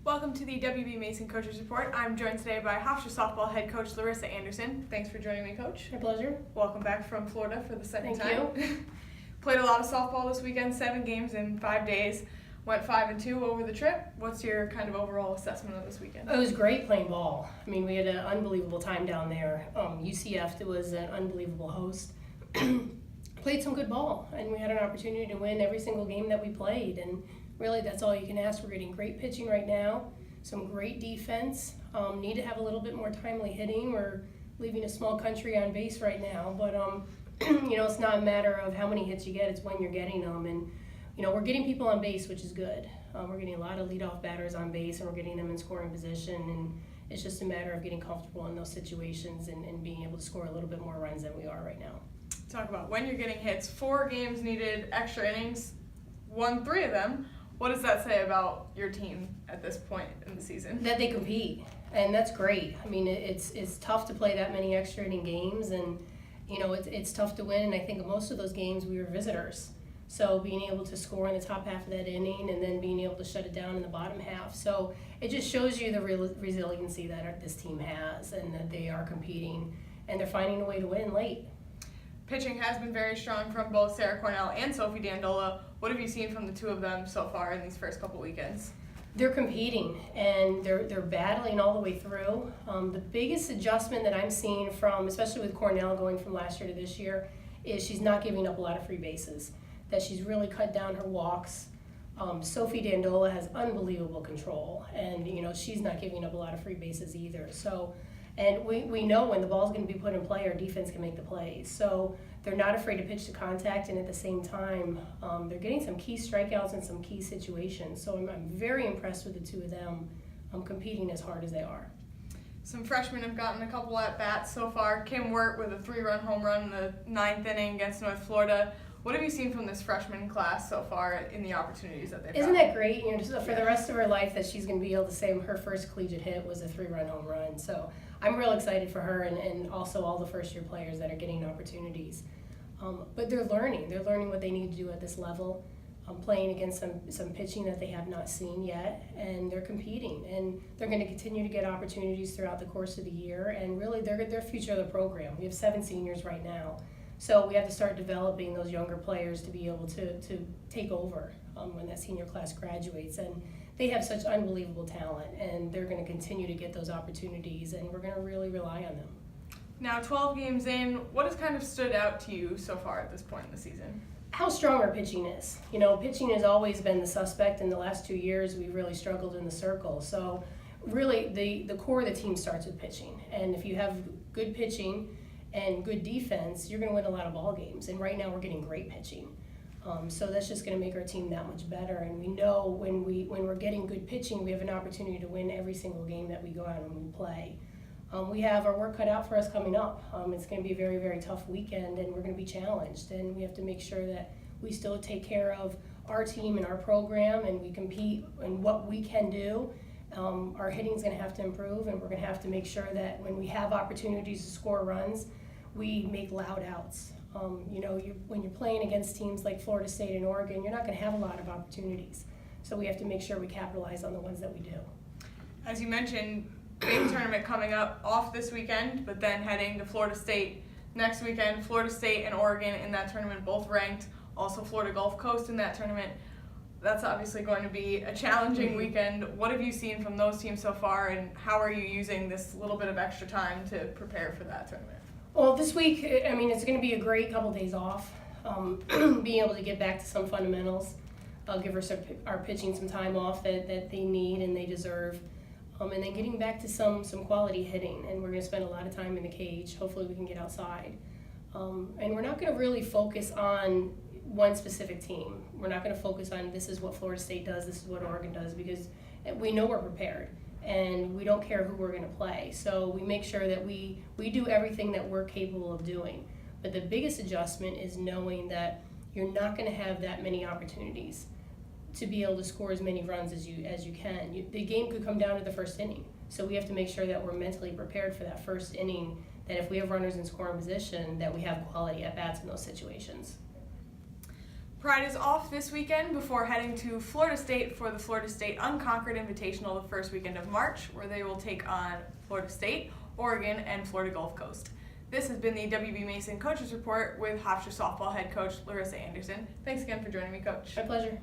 Welcome to the WB Mason Coaches Report. I'm joined today by Hofstra softball head coach Larissa Anderson. Thanks for joining me, Coach. My pleasure. Welcome back from Florida for the second time. Thank you. Played a lot of softball this weekend, 7 games in 5 days. Went 5-2 over the trip. What's your kind of overall assessment of this weekend? It was great playing ball. I mean, we had an unbelievable time down there. UCF was an unbelievable host. Played some good ball, and we had an opportunity to win every single game that we played. And really, that's all you can ask. We're getting great pitching right now, some great defense. Need to have a little bit more timely hitting. We're leaving a small country on base right now, but it's not a matter of how many hits you get, it's when you're getting them. And we're getting people on base, which is good. We're getting a lot of leadoff batters on base, and we're getting them in scoring position. And it's just a matter of getting comfortable in those situations and being able to score a little bit more runs than we are right now. Talk about when you're getting hits. 4 games needed extra innings, won 3 of them. What does that say about your team at this point in the season? That they compete, and that's great. I mean, it's tough to play that many extra inning games, and it's tough to win. And I think in most of those games we were visitors, so being able to score in the top half of that inning and then being able to shut it down in the bottom half. So it just shows you the resiliency that this team has, and that they are competing and they're finding a way to win late. Pitching has been very strong from both Sarah Cornell and Sophie Dandola. What have you seen from the two of them so far in these first couple weekends? They're competing, and they're battling all the way through. The biggest adjustment that I'm seeing from, especially with Cornell going from last year to this year, is she's not giving up a lot of free bases, that she's really cut down her walks. Sophie Dandola has unbelievable control, and she's not giving up a lot of free bases either. So, and we know when the ball's going to be put in play, our defense can make the plays. So they're not afraid to pitch to contact, and at the same time, they're getting some key strikeouts in some key situations. So I'm very impressed with the two of them competing as hard as they are. Some freshmen have gotten a couple at-bats so far. Kim Wirt with a 3-run home run in the 9th inning against North Florida. What have you seen from this freshman class so far in the opportunities that they've Isn't gotten? that great? Just for the rest of her life that she's going to be able to say her first collegiate hit was a 3-run home run. So I'm real excited for her and also all the first-year players that are getting opportunities. But they're learning. They're learning what they need to do at this level, playing against some pitching that they have not seen yet, and they're competing. And they're going to continue to get opportunities throughout the course of the year, and really they're future of the program. We have 7 seniors right now. So we have to start developing those younger players to be able to take over when that senior class graduates. And they have such unbelievable talent, and they're going to continue to get those opportunities, and we're going to really rely on them. Now 12 games in, what has kind of stood out to you so far at this point in the season? How strong our pitching is. Pitching has always been the suspect. In the last 2 years, we really struggled in the circle. So really the core of the team starts with pitching. And if you have good pitching and good defense, you're going to win a lot of ball games. And right now we're getting great pitching. So that's just going to make our team that much better. And we know when we're getting good pitching, we have an opportunity to win every single game that we go out and we play. We have our work cut out for us coming up. It's going to be a very, very tough weekend, and we're going to be challenged. And we have to make sure that we still take care of our team and our program, and we compete in what we can do. Our hitting is going to have to improve, and we're going to have to make sure that when we have opportunities to score runs, we make loud outs. When you're playing against teams like Florida State and Oregon, you're not going to have a lot of opportunities. So we have to make sure we capitalize on the ones that we do. As you mentioned, big tournament coming up off this weekend, but then heading to Florida State next weekend. Florida State and Oregon in that tournament both ranked. Also Florida Gulf Coast in that tournament. That's obviously going to be a challenging weekend. What have you seen from those teams so far, and how are you using this little bit of extra time to prepare for that tournament? Well, this week, it's going to be a great couple days off. Being able to get back to some fundamentals. I'll give our pitching some time off that they need and they deserve. And then getting back to some quality hitting, and we're going to spend a lot of time in the cage. Hopefully we can get outside. And we're not going to really focus on one specific team. We're not going to focus on this is what Florida State does, this is what Oregon does, because we know we're prepared, and we don't care who we're going to play. So we make sure that we do everything that we're capable of doing. But the biggest adjustment is knowing that you're not going to have that many opportunities to be able to score as many runs as you can. The game could come down to the first inning. So we have to make sure that we're mentally prepared for that first inning, that if we have runners in scoring position, that we have quality at-bats in those situations. Pride is off this weekend before heading to Florida State for the Florida State Unconquered Invitational the first weekend of March, where they will take on Florida State, Oregon, and Florida Gulf Coast. This has been the WB Mason Coaches Report with Hofstra softball head coach Larissa Anderson. Thanks again for joining me, Coach. My pleasure.